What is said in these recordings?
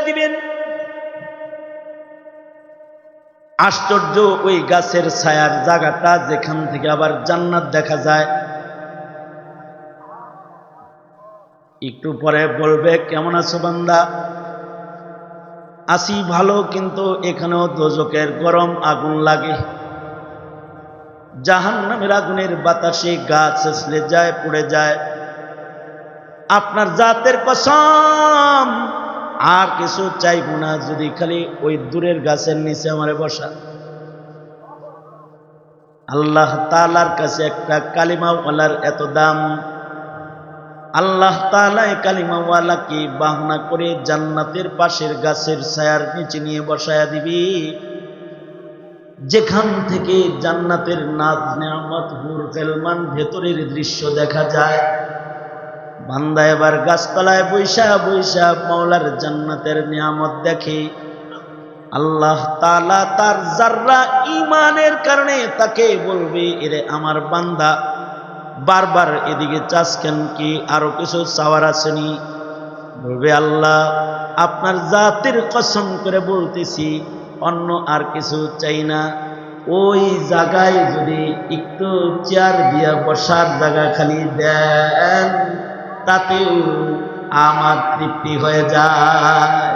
দিবেন। আশ্চর্য, ওই গাছের ছায়ার জায়গাটা যেখান থেকে আবার জান্নাত দেখা যায়। একটু পরে বলবে, কেমন আছো বান্দা? আছি ভালো, কিন্তু এখানেও দোজখের গরম আগুন লাগে। জাহান্নামের আগুনের বাতাসে গা ছেঁচড়ে যায়, পুড়ে যায়। আপনার জাতের কসম, আর কিছু চাইব না, যদি খালি ওই দূরের গাছের নিচে আমারে বসা। আল্লাহ তাআলার কাছে একটা কালিমাওয়ালার এত দাম। আল্লাহ তাআলা এই কালিমাওয়ালাকে বাহনা করে জান্নাতের পাশের গাছের ছায়ার নিচে নিয়ে বসায়া দিবি, যেখান থেকে জান্নাতের নাজ নেয়ামত হুর ফেলমান ভেতরের দৃশ্য দেখা যায়। বান্দা এবার গাছতলায় বৈশা বৈশা মাওলার জান্নাতের নিয়ামত দেখে। আল্লাহ তাআলা তার যাররা ঈমানের কারণে তাকে বলবে, এরে আমার বান্দা, বারবার এদিকে চাস কেন, কি আরো কিছু চাওয়ার আসেনি? বলবে, আল্লাহ আপনার জাতের কসম করে বলতেছি, অন্য আর কিছু চাই না। ওই জায়গায় যদি একটু চেয়ার দিয়া বসার জায়গা খালি দেন, তাতেও আমার তৃপ্তি হয়ে যায়।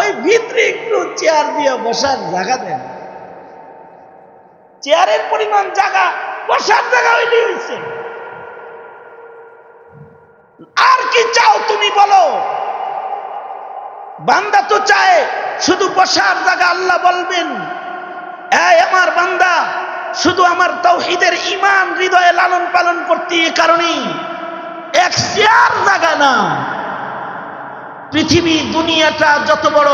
ওই ভিতরে একটু চেয়ার দিয়া বসার জায়গা দেন। চেয়ারের পরিমাণ জায়গা, বসার জায়গা হইলেই হয়েছে। আর কি চাও তুমি বলো? বান্দা তো চায় শুধু বসার জায়গা। আল্লাহ বলবেন, এই আমার বান্দা, শুধু আমার তাওহীদের ঈমান হৃদয়ে লালন পালন করতে, এই কারণেই এক চেয়ার জায়গা না। পৃথিবী দুনিয়াটা যত বড়,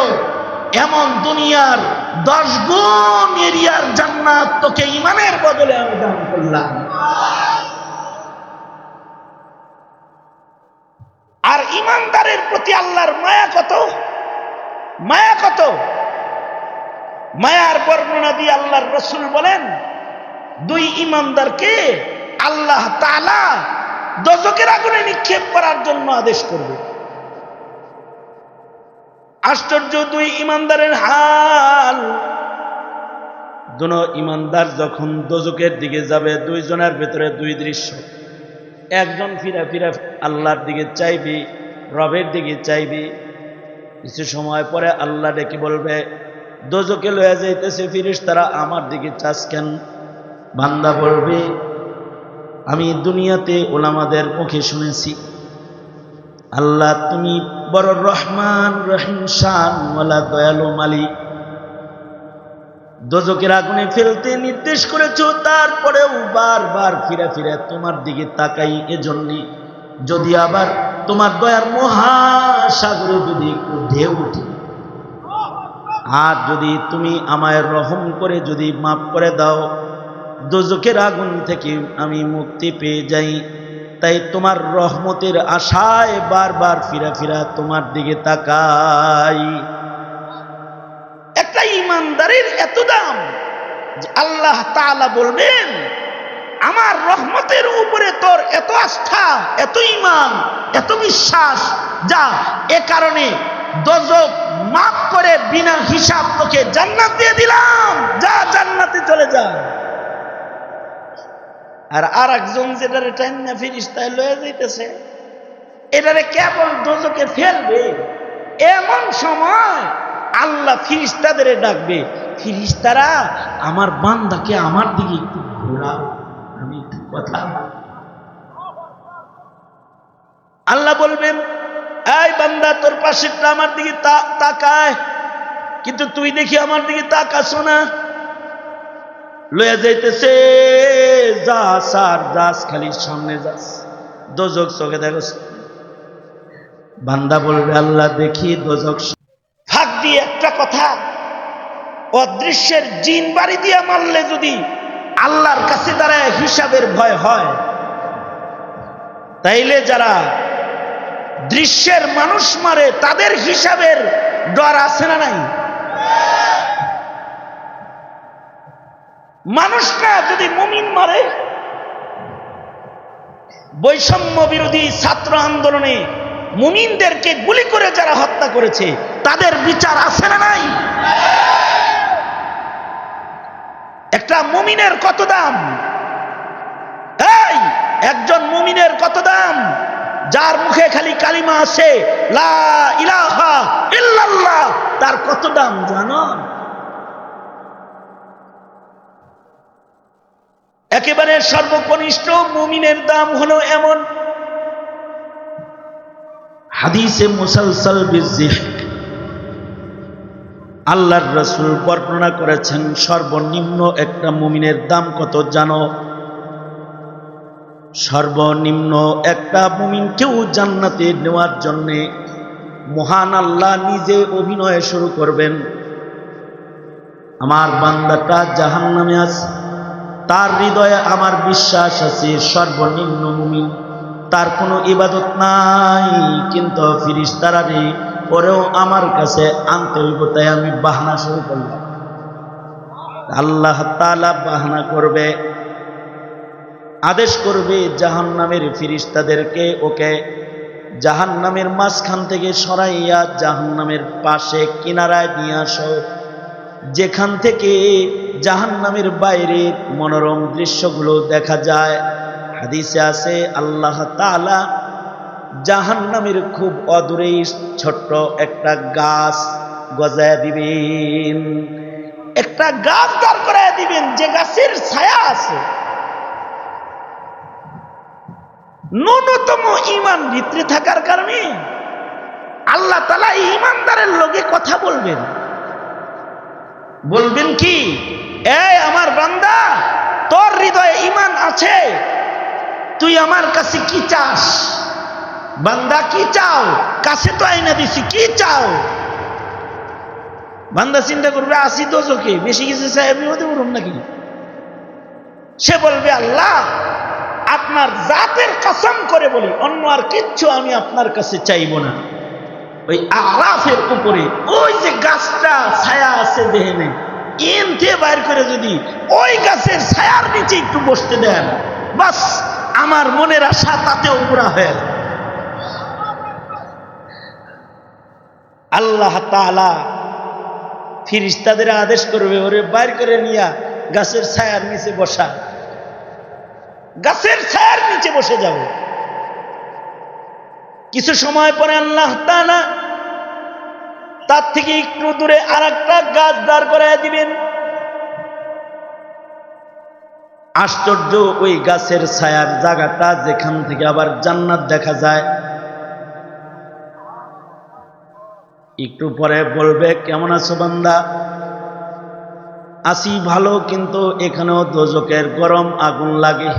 এমন দুনিয়ার 10 গুণ এরিয়ার জান্নাত তোকে ঈমানের বদলে আমি দান করলাম। আর ঈমানদারের প্রতি আল্লাহর মায়া কত, মায়া কত! মায়ার বর্ণনা দিয়ে আল্লাহর রাসূল বলেন, 2 ঈমানদারকে আল্লাহ তাআলা দোজখের আগুনে নিক্ষেপ করার জন্য আদেশ করবে। আশ্চর্য 2 ঈমানদারের হাল। 2 ঈমানদার যখন দোজখের দিকে যাবে, 2 জনের ভেতরে 2 দৃশ্য। একজন ফিরা ফিরা আল্লাহর দিকে চাইবে, রবের দিকে চাইবে। কিছু সময় পরে আল্লাহ ডেকে বলবে, দোজখে লয়ে যাইতেছে ফেরেশতারা, আমার দিকে চাস কেন? বান্দা বলবে, আমি দুনিয়াতে ওলামাদের মুখে শুনেছি, আল্লাহ তুমি বড় রহমান রহিম শানওয়ালা দয়ালু মালিক। দোজখের আগুনে ফেলতে নির্দেশ করেছো, তারপরেও বারবার ফিরে ফিরে তোমার দিকে তাকাই। এজন্য যদি আবার তোমার দয়ার মহাসাগরে যদি একটু ঢেউ উঠে, আর যদি তুমি আমায় রহম করে যদি মাফ করে দাও, দোজখের আগুন থেকে আমি মুক্তি পেয়ে যাই। তাই তোমার রহমতের আশায় বারবার ফিরা ফিরা তোমার দিকে তাকাই। একটা ঈমানদারের এত দাম যে আল্লাহ তাআলা বলবেন, আমার রহমতের উপরে তোর এত আস্থা, এত ঈমান, এত বিশ্বাস, যা এ কারণে দোজখ মাফ করে বিনা হিসাব তোকে জান্নাত দিয়ে দিলাম, যা জান্নাতে চলে যা। আর আরেকজন যেটারে টাইনা ফেরেশতায় লয়ে যাইতেছে, এটারে কেবল দোজখে ফেলবে, এমন সময় আল্লাহ ফেরেশতাদের ডাকবে, ফেরেশতারা আমার বান্দাকে আমার দিকে একটু ঘোরাও, আমি একটু কথা। আল্লাহ বলবেন, এই বান্দা তোর পাশেরটা আমার দিকে তাকায়, কিন্তু তুই দেখি আমার দিকে তাকাস না। লয়ে যাইতেছে, যাস আর যাস, খালি সামনে যাস, দোজখ চোখে দেখস। বান্দা বলবে, আল্লাহ দেখি দোজখ। ফাঁক দিয়ে একটা কথা, অদৃশ্যের জিন বাড়ি দিয়ে মারলে যদি আল্লাহর কাছে দাঁড়ায় হিসাবের ভয় হয়, তাইলে যারা দৃশ্যের মানুষ মারে তাদের হিসাবের ডর আছে না নাই? মানুষটা যদি মুমিন মারে, বৈষম্য বিরোধী ছাত্র আন্দোলনে মুমিনদেরকে গুলি করে যারা হত্যা করেছে তাদের বিচার আছে না নাই? একটা মুমিনের কত দাম? এই একজন মুমিনের কত দাম? যার মুখে খালি কালিমা আছে লা ইলাহা ইল্লাল্লাহ, তার কত দাম জানো? একেবারে সর্বকনিষ্ঠ মুমিনের দাম হলো এমন। হাদিসে মুসালসাল বিযিহক আল্লাহর রাসূল বর্ণনা করেছেন সর্বনিম্ন একটা মুমিনের দাম কত জানো? সর্বনিম্ন একটা মুমিনকেও জান্নাতে নেওয়ার জন্য মহান আল্লাহ নিজে অভিনয় শুরু করবেন। আমার বান্দাটা জাহান্নামে আছে, তার হৃদয়ে আমার বিশ্বাস আছে সর্বনিম্ন মুমিন, তার কোনো ইবাদত নাই, কিন্তু ফেরেশতারা রে পরেও আমার কাছে আনতে হইব, তাই আমি বাহানা শুরু করলাম। আল্লাহ তাআলা বাহানা করবে, আদেশ করবে জাহান্নামের ফেরেশতাদেরকে, ওকে জাহান্নামের মাঝখান থেকে সরাইয়া জাহান্নামের পাশে কিনারায় নিয়ে আসো, যেখান থেকে জাহান্নামের বাইরের মনোরম দৃশ্যগুলো দেখা যায়। হাদিসে আছে আল্লাহ তাআলা জাহান্নামের খুব অদূরেই ছোট্ট একটা গাছ গজায় দিবেন, একটা গাছ দাঁড় করায় দিবেন, যে গাছের ছায়া আছে। ন্যূনতম ঈমান ভিতরে থাকার কারণে আল্লাহ তাআলা ঈমানদারের লগে কথা বলবেন। বলবেন কি, এই আমার বান্দা, তোর হৃদয়ে ঈমান আছে, তুই আমার কাছে কি চাস? বান্দা কি চাও? কাছে তো আইনা দিছি, কি চাও? বান্দা চিন্তা করবে আসি দোজকে, বেশি কিছু চাই আমি হতে পারব নাকি? সে বলবে আল্লাহ আপনার জাতের কসম করে বলি অন্য আর কিচ্ছু আমি আপনার কাছে চাইব না। ওই আরাফের উপরে ওই যে গাছটা ছায়া আছে দেহেনে, এনতে বাইর করে যদি ওই গাছের ছায়ার নিচে একটু বসতে দেন, বাস আমার মনের আশা তাতেও পুরা হয়ে যায়। আল্লাহ তাআলা ফেরেশতাদের আদেশ করবে, ওরে বাইর করে নিয়া গাছের ছায়ার নিচে বসা, গাছের ছায়ার নিচে বসে যাব। কিছু সময় পরে আল্লাহ তাআলা তার থেকে একটু দূরে আরেকটা গাছ দাঁড় করায় দিবেন। আশ্চর্য, ওই গাছের ছায়ার জায়গাটা যেখান থেকে আবার জান্নাত দেখা যায়। একটু পরে বলবে কেমন আছো বান্দা? আছি ভালো, কিন্তু এখানেও দোজকের গরম আগুন লাগে,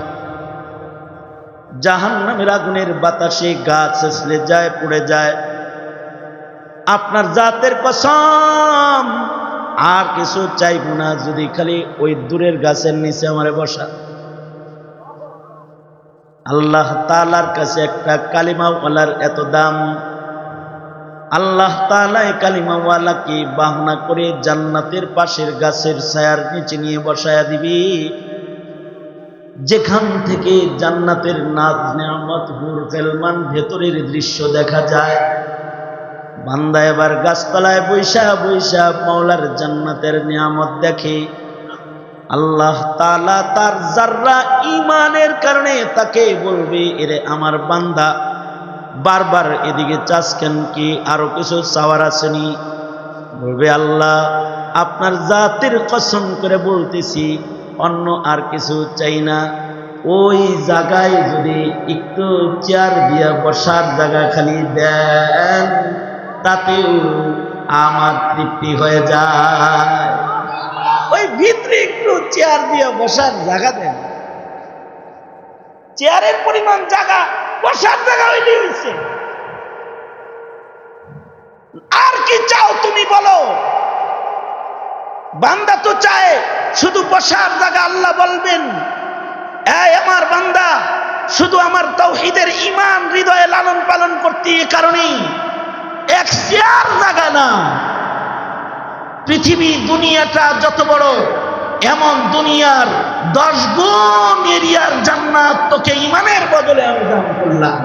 জাহান্নামের আগুনের বাতাসে গাছ ছেঁচড়ে যায়, পুড়ে যায়। আপনার জাতের কসম আর কিছু চাইব না, যদি খালি ওই দূরের গাছের নিচে আমারে বসা। আল্লাহ তাআলার কাছে একটা কালিমাওয়ালার এত দাম, আল্লাহ তাআলা এই কালিমাওয়ালাকে বাহানা করে জান্নাতের পাশের গাছের ছায়ার নিচে নিয়ে বসায়া দিবি, যেখান থেকে জান্নাতের নাজ নেয়ামত হুর ফেলমান ভেতরের দৃশ্য দেখা যায়। বান্দা এবার গাছতলায় বৈশা বৈশা মাওলার জান্নাতের নিয়ামত দেখে। আল্লাহ তাআলা তার যাররা ঈমানের কারণে তাকে বলবে, এরে আমার বান্দা বারবার এদিকে চাস কেন, কি আরো কিছু চাওয়ার আসেনি? বলবে আল্লাহ আপনার জাতের কসম করে বলতেছি অন্য আর কিছু চাই না, ওই জায়গায় যদি একটু চেয়ার দিয়া বসার জায়গা খালি দেন, তাতেও আমার তৃপ্তি হয়ে যায়। ওই ভিতরে একটু চেয়ার দিয়ে বসার জায়গা দেন, চেয়ারের পরিমাণ জায়গা, বসার জায়গা হইলেই হইছে। আর কি চাও তুমি বলো? বান্দা তো চায় শুধু বসার জায়গা। আল্লাহ বলবেন, এই আমার বান্দা, শুধু আমার তাওহীদের ঈমান হৃদয়ে লালন পালন করতে, এই কারণেই এক চেয়ার জায়গা না, পৃথিবী দুনিয়াটা যত বড়, এমন দুনিয়ার 10 গুণ এরিয়ার জান্নাত তোকে ঈমানের বদলে আমি দান করলাম।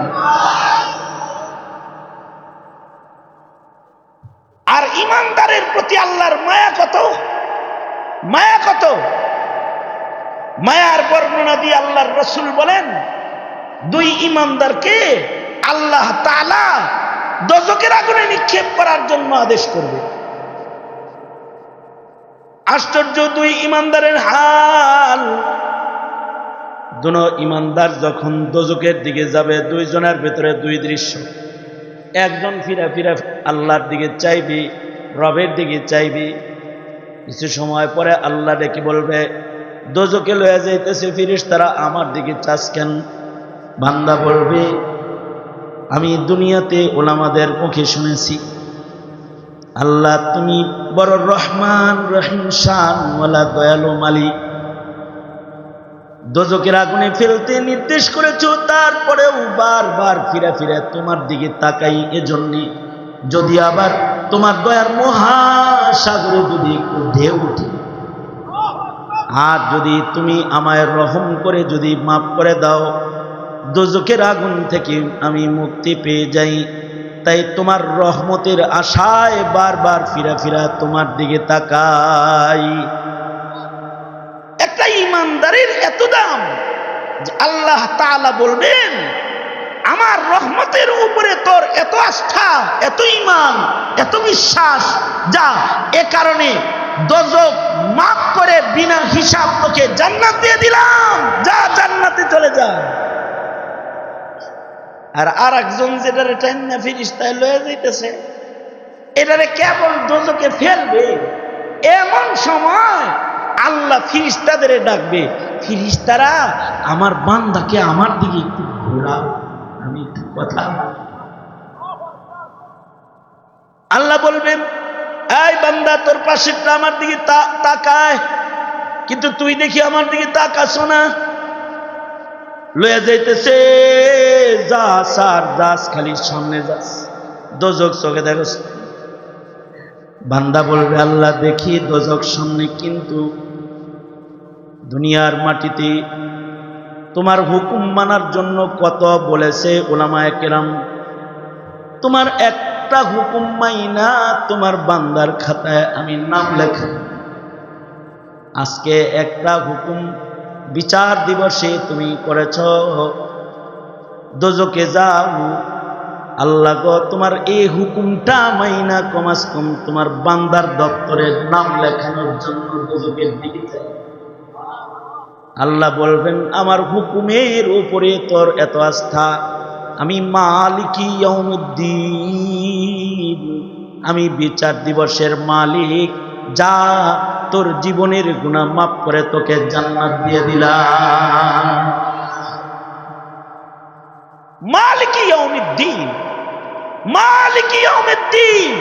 ইমানদারের প্রতি আল্লাহর মায়া কত, মায়া কত। মায়ার বর্ণনা দিয়ে আল্লাহর রাসূল বলেন, দুই ইমানদারকে আল্লাহ তাআলা দোজখের আগুনে নিক্ষেপ করার জন্য আদেশ করবে। আশ্চর্য দুই ইমানদারের হাল। দুনো ইমানদার যখন দোজখের দিকে যাবে, দুইজনের ভিতরে দুই দৃশ্য। একজন ফিরা ফিরা আল্লাহর দিকে চাইবি, রবের দিকে চাইবি। কিছু সময় পরে আল্লাহ ডেকে বলবে, দোজখে লয়ে যাইতেছে ফেরেশতারা, আমার দিকে চাস কেন? বান্দা বলবে, আমি দুনিয়াতে ওলামাদের মুখে শুনেছি, আল্লাহ তুমি বড় রহমান রহিম শানওয়ালা দয়ালু মালিক, দোজখের আগুনে ফেলতে নির্দেশ করেছো, তারপরেও বারবার ফিরা ফিরা তোমার দিকে তাকাই। এজন্য যদি আবার তোমার দয়ার মহাসাগরে যদি একটু ঢেউ উঠে, আর যদি তুমি আমায় রহম করে যদি মাফ করে দাও, দোজখের আগুন থেকে আমি মুক্তি পেয়ে যাই। তাই তোমার রহমতের আশায় বারবার ফিরা ফিরা তোমার দিকে তাকাই। একটা ইমানদারের এত দাম যে আল্লাহ তাআলা বলবেন, আমার রহমতের উপরে তোর এত আস্থা, এত ঈমান, এত বিশ্বাস, যা এ কারণে দোজখ মাফ করে বিনা হিসাব তোকে জান্নাত দিয়ে দিলাম, যা জান্নাতে চলে যা। আর আরেকজন যেটারে টাইনা ফেরেশতায় লয়ে যাইতেছে, এটারে কেবল দোজখে ফেলবে। এমন সময় আল্লাহ ফেরেশতাদের ডাকবে, ফেরেশতারা আমার বান্দাকে আমার দিকে একটু ঘোরাও, আমি একটু কথা। আল্লাহ বলবেন, এই বান্দা তোর পাশেরটা আমার দিকে তাকায়, কিন্তু তুই দেখি আমার দিকে তাকাস না। লয়ে যাইতেছে, যাস আর যাস, খালি সামনে যাস, দোজখ চোখে দেখস। বান্দা বলবে, আল্লাহ দেখি দোজখ সামনে, কিন্তু দুনিয়ার মাটিতে তোমার হুকুম মানার জন্য কত বলেছে উলামায়ে কেরাম, তোমার একটা হুকুম মাইনা তোমার বান্দার খাতায় আমি নাম লেখা। আজকে একটা হুকুম বিচার দিবসে তুমি করেছ, দোজখে যাও। আল্লাহ গো, তোমার এই হুকুমটা মাইনা কমাস কম তোমার বান্দার দপ্তরের নাম লেখানোর জন্য দোজখের দিকে যাও। আল্লাহ বলবেন, আমার হুকুমের উপরে তোর এত আস্থা, আমি মালিকি ইয়াউমিদ্দিন, আমি বিচার দিবসের মালিক, যা তোর জীবনের গুনাহ মাফ করে তোকে জান্নাত দিয়ে দিলাম। মালিকি ইয়াউমিদ্দিন, মালিকি ইয়াউমিদ্দিন,